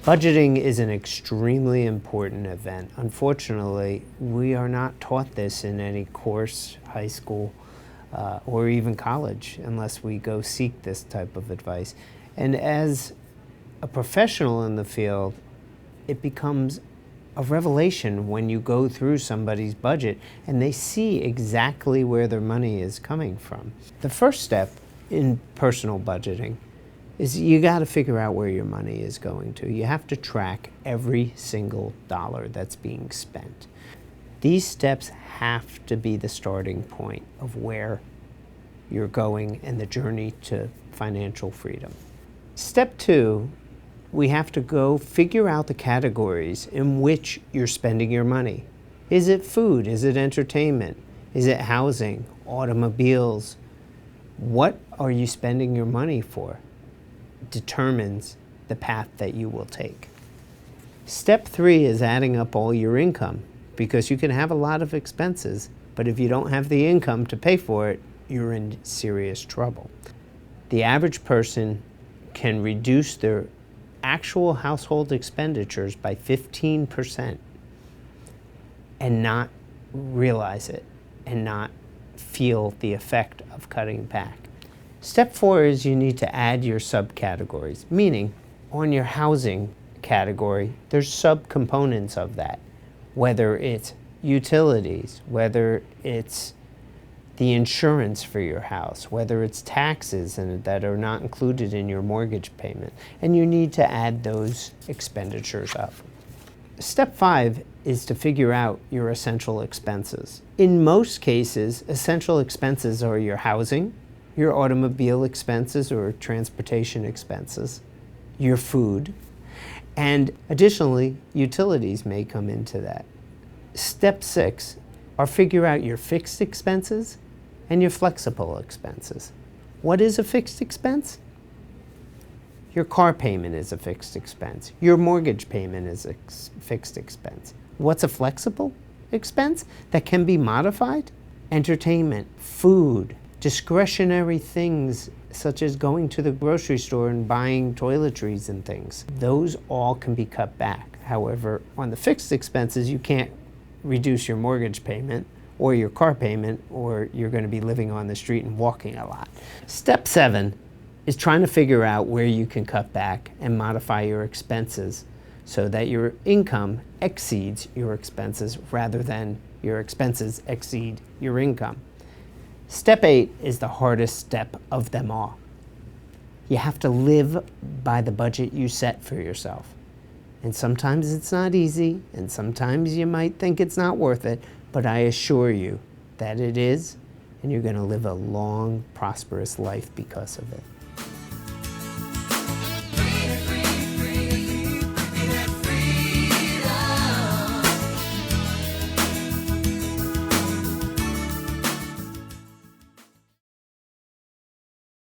Budgeting is an extremely important event. Unfortunately, we are not taught this in any course, high school, or even college, unless we go seek this type of advice. And as a professional in the field, it becomes a revelation when you go through somebody's budget and they see exactly where their money is coming from. The first step in personal budgeting is you got to figure out where your money is going to. You have to track every single dollar that's being spent. These steps have to be the starting point of where you're going and the journey to financial freedom. Step 2, we have to go figure out the categories in which you're spending your money. Is it food? Is it entertainment? Is it housing? Automobiles? What are you spending your money for? Determines the path that you will take. Step 3 is adding up all your income, because you can have a lot of expenses, but if you don't have the income to pay for it, you're in serious trouble. The average person can reduce their actual household expenditures by 15% and not realize it and not feel the effect of cutting back. Step 4 is you need to add your subcategories, meaning on your housing category, there's subcomponents of that, whether it's utilities, whether it's the insurance for your house, whether it's taxes that are not included in your mortgage payment, and you need to add those expenditures up. Step 5 is to figure out your essential expenses. In most cases, essential expenses are your housing, your automobile expenses or transportation expenses, your food, and additionally, utilities may come into that. Step 6 are figure out your fixed expenses and your flexible expenses. What is a fixed expense? Your car payment is a fixed expense. Your mortgage payment is a fixed expense. What's a flexible expense that can be modified? Entertainment, food, discretionary things such as going to the grocery store and buying toiletries and things. Those all can be cut back. However, on the fixed expenses, you can't reduce your mortgage payment or your car payment, or you're going to be living on the street and walking a lot. Step 7 is trying to figure out where you can cut back and modify your expenses so that your income exceeds your expenses rather than your expenses exceed your income. Step 8 is the hardest step of them all. You have to live by the budget you set for yourself. And sometimes it's not easy, and sometimes you might think it's not worth it, but I assure you that it is, and you're going to live a long, prosperous life because of it.